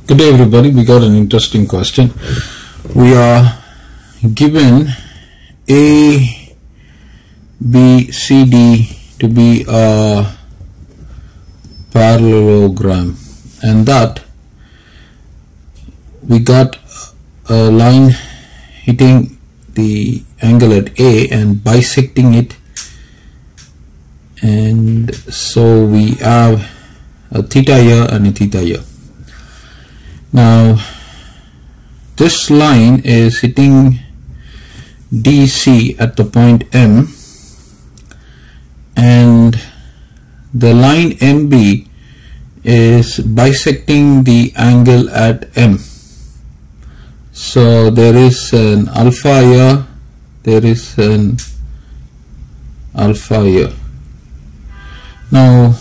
Good day everybody, we got an interesting question. We are given A, B, C, D to be a parallelogram, and that we got a line hitting the angle at A and bisecting it, and so we have a theta here and a theta here. Now this line is hitting DC at the point M, and the line MB is bisecting the angle at M. So there is an alpha here, there is an alpha here. Now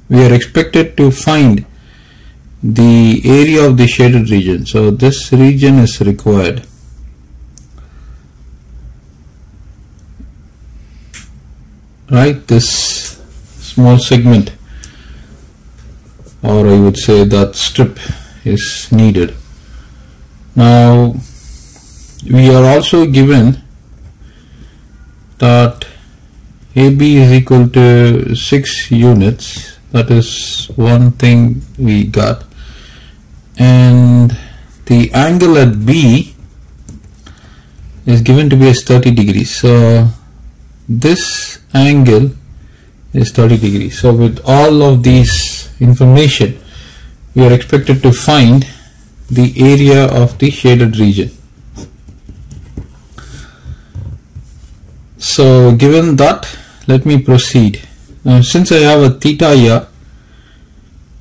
we are expected to find the area of the shaded region. So this region is required. Right, this small segment, or I would say that strip, is needed. Now we are also given that AB is equal to 6 units. That is one thing we got. And the angle at B is given to be as 30 degrees. So this angle is 30 degrees. So with all of these information, we are expected to find the area of the shaded region. So given that, let me proceed. Now since I have a theta here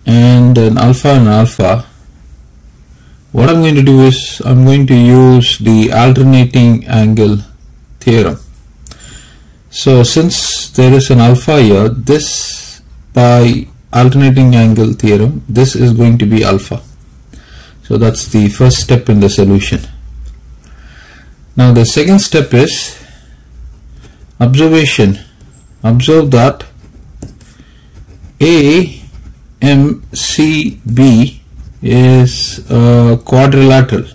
and an alpha, what I'm going to do is I'm going to use the alternating angle theorem. So since there is an alpha here, this, by alternating angle theorem, this is going to be alpha. So that's the first step in the solution. Now the second step is observation. Observe that AMCB is a quadrilateral.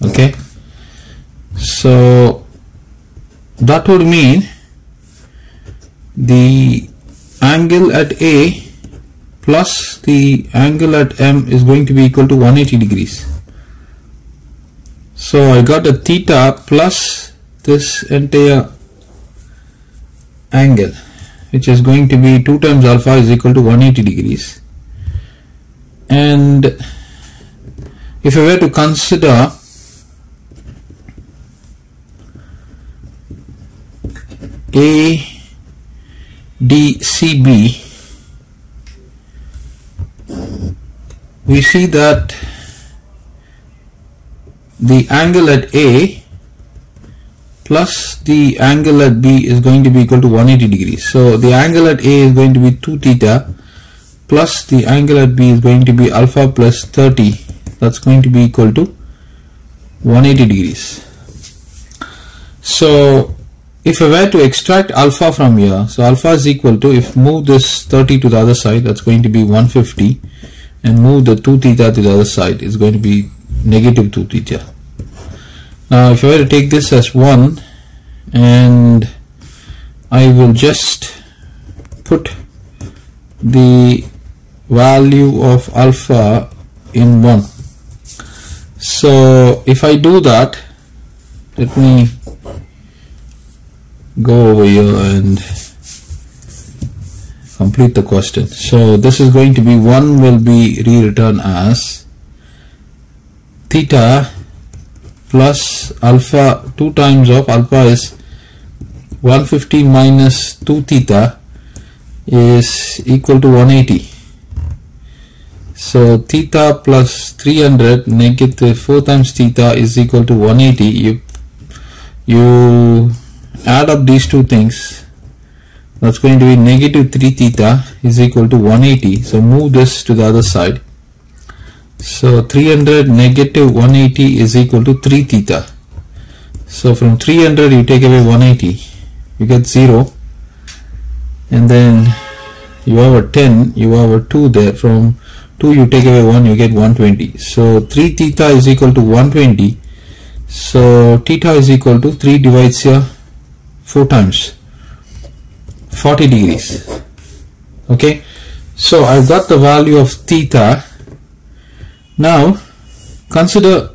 Okay, so that would mean the angle at A plus the angle at M is going to be equal to 180 degrees. So I got a theta plus this entire angle, which is going to be 2 times alpha is equal to 180 degrees. And if I were to consider ADCB, we see that the angle at A plus the angle at B is going to be equal to 180 degrees. So the angle at A is going to be 2 theta plus the angle at B is going to be alpha plus 30. That's going to be equal to 180 degrees. So if I were to extract alpha from here, so alpha is equal to, if move this 30 to the other side, that's going to be 150, and move the 2 theta to the other side, it's going to be negative 2 theta. Now if I were to take this as 1, and I will just put the value of alpha in 1. So if I do that, let me go over here and complete the question. So this is going to be 1 will be rewritten as theta plus alpha, 2 times of alpha is 150 minus 2 theta is equal to 180. So theta plus 300 negative 4 times theta is equal to 180. You add up these two things, that's going to be negative 3 theta is equal to 180. So move this to the other side. So 300 negative 180 is equal to 3 theta. So from 300 you take away 180, you get 0, and then you have a 10, you have a 2 there. From 2 you take away 1, you get 120. So 3 theta is equal to 120. So theta is equal to 3 divides here 4 times 40 degrees. Okay, so I've got the value of theta. Now consider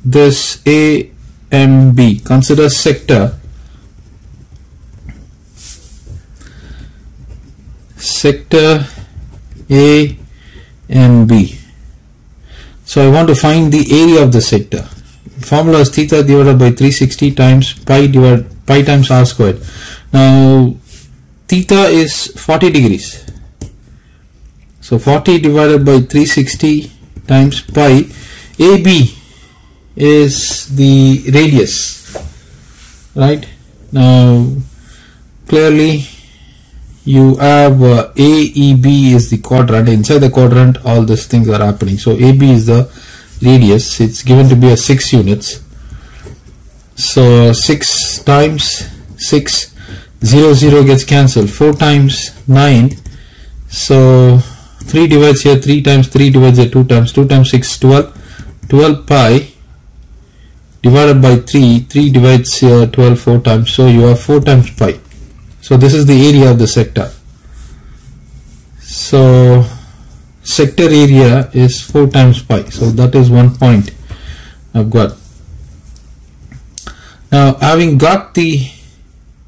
this A and B. Consider sector A and B. So I want to find the area of the sector. Formula is theta divided by 360 times pi times r squared. Now theta is 40 degrees. So 40 divided by 360 times pi. AB is the radius, right? Now clearly you have AEB is the quadrant. Inside the quadrant all these things are happening. So AB is the radius. It's given to be a 6 units. So 6 times 6, 0 0 gets cancelled. 4 times 9. So 3 divides here 3 times, 3 divides here 2 times, 2 times 6, 12. 12 pi divided by 3, 3 divides here 12 4 times. So you have 4 times pi. So this is the area of the sector. So sector area is 4 times pi. So that is 1 point I've got. Now having got the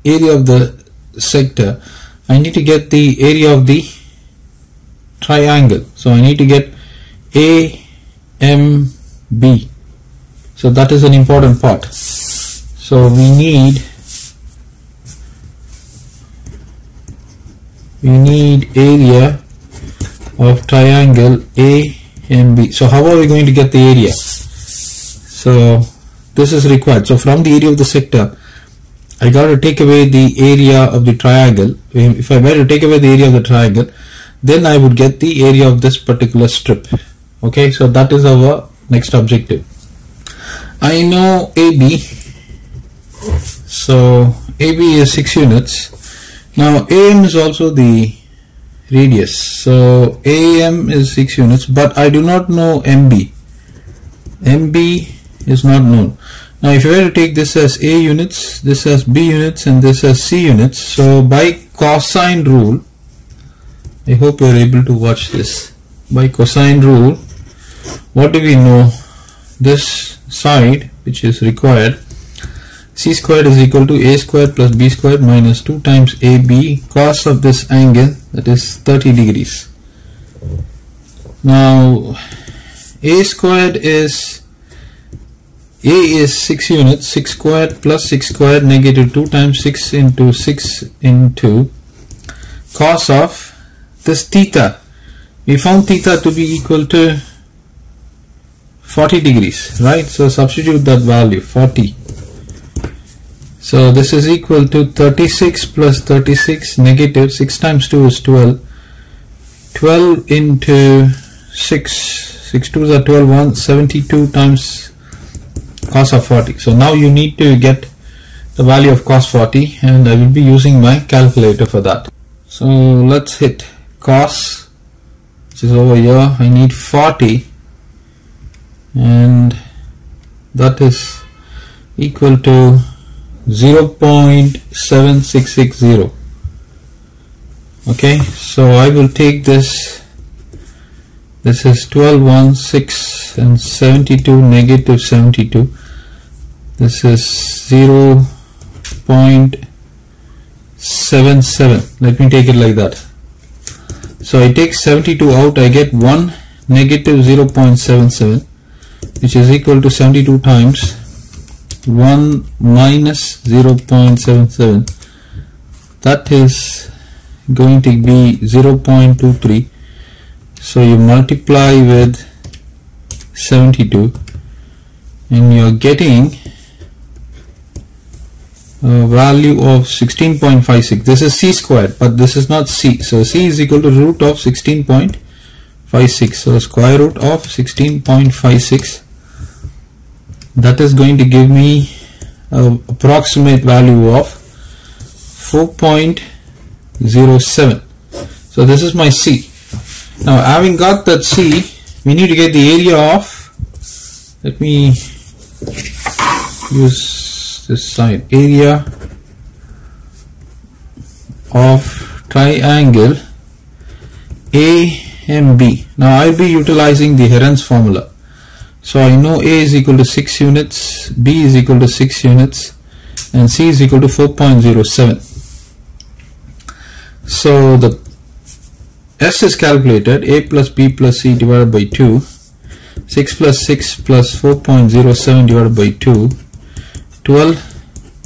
area of the sector, I need to get the area of the triangle. So I need to get AMB. So that is an important part. So we need area of triangle AMB. So how are we going to get the area? So this is required. So from the area of the sector, I got to take away the area of the triangle. If I were to take away the area of the triangle, then I would get the area of this particular strip. Okay, so that is our next objective. I know AB. So AB is 6 units. Now AM is also the radius. So AM is 6 units, but I do not know MB. MB is not known. Now if you were to take this as A units, this as B units, and this as C units, so by cosine rule, I hope you are able to watch this. By cosine rule, what do we know? This side, which is required, C squared is equal to A squared plus B squared minus 2 times AB cos of this angle, that is 30 degrees. Now A squared is, A is 6 units, 6 squared plus 6 squared negative 2 times 6 into 6 into cos of this theta. We found theta to be equal to 40 degrees, right? So substitute that value, 40. So this is equal to 36 plus 36 negative 6 times 2 is 12. 12 into 6, 6 2s are 12, 172 times cos of 40. So now you need to get the value of cos 40, and I will be using my calculator for that. So let's hit cos, which is over here. I need 40, and that is equal to 0.7660. Okay, so I will take this. This is 12, 1, 6 and 72 negative 72. This is 0.77. Let me take it like that. So I take 72 out, I get 1 negative 0.77, which is equal to 72 times 1 minus 0.77. That is going to be 0.23. So you multiply with 72 and you are getting a value of 16.56. This is C squared, but this is not C. So C is equal to root of 16.56. So square root of 16.56. That is going to give me an approximate value of 4.07. So this is my C. Now having got that C, we need to get the area of, let me use this side, area of triangle AMB. Now I'll be utilizing the Heron's formula. So I know A is equal to 6 units, B is equal to 6 units, and C is equal to 4.07. So the S is calculated, A plus B plus C divided by 2, 6 plus 6 plus 4.07 divided by 2, 12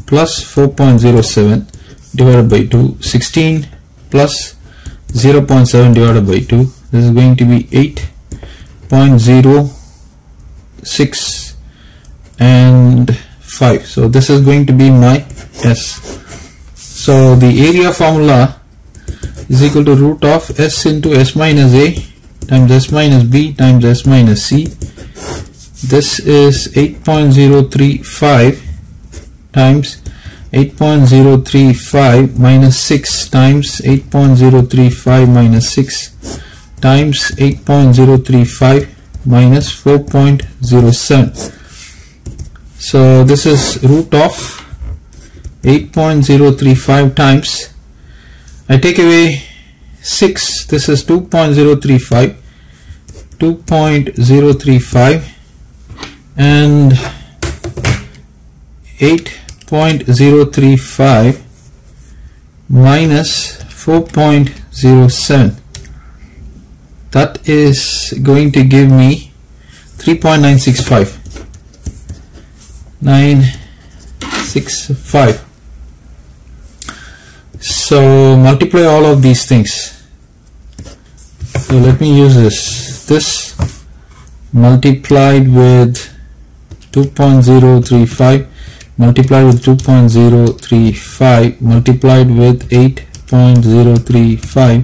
plus 4.07 divided by 2, 16 plus 0.7 divided by 2. This is going to be 8.06 and 5. So this is going to be my S. So the area formula is equal to root of S into S minus A times S minus B times S minus C. This is 8.035 times 8.035 minus 6 times 8.035 minus 6 times 8.035 minus 4.07. So this is root of 8.035 times, I take away 6, this is 2.035, 2.035 and 8.035 minus 4.07. That is going to give me 3.965. 965. So multiply all of these things. So let me use this multiplied with 2.035 multiplied with 2.035 multiplied with 8.035.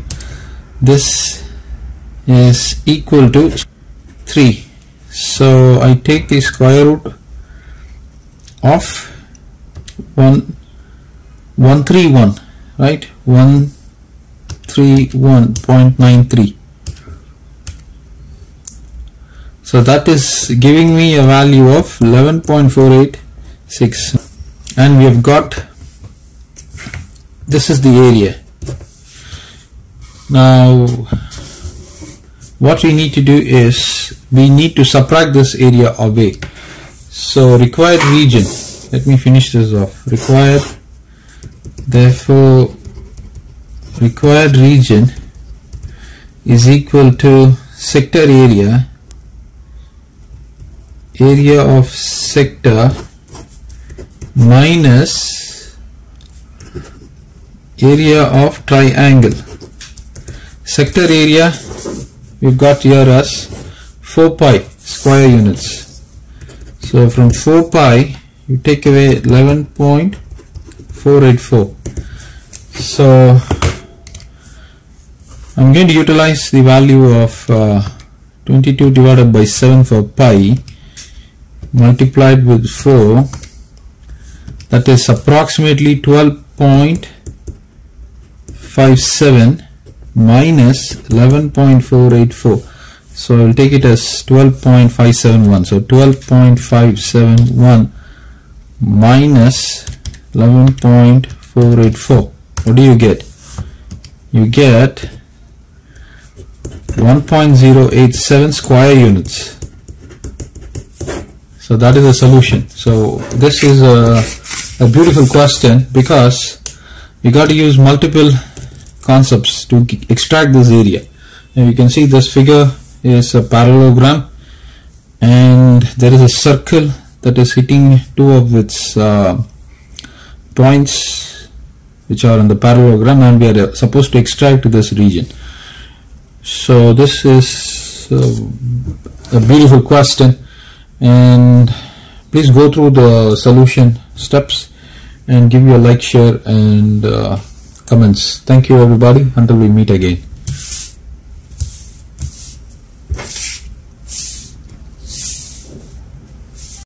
This is equal to 3. So I take the square root of 131, right? 131.93. So that is giving me a value of 11.486, and we have got, this is the area. Now what we need to do is we need to subtract this area away. So required region, let me finish this off. Required, therefore required region is equal to sector area, area of sector minus area of triangle. Sector area we've got here as 4 pi square units. So from 4 pi you take away 11.484. So I'm going to utilize the value of 22 divided by 7 for pi multiplied with 4, that is approximately 12.57 minus 11.484. So I will take it as 12.571. So 12.571 minus 11.484. What do you get? You get 1.087 square units. So that is a solution. So this is a beautiful question because we got to use multiple concepts to extract this area. And you can see this figure is a parallelogram, and there is a circle that is hitting two of its points which are in the parallelogram, and we are supposed to extract this region. So this is a beautiful question, and please go through the solution steps and give your like, share and comments. Thank you everybody, until we meet again.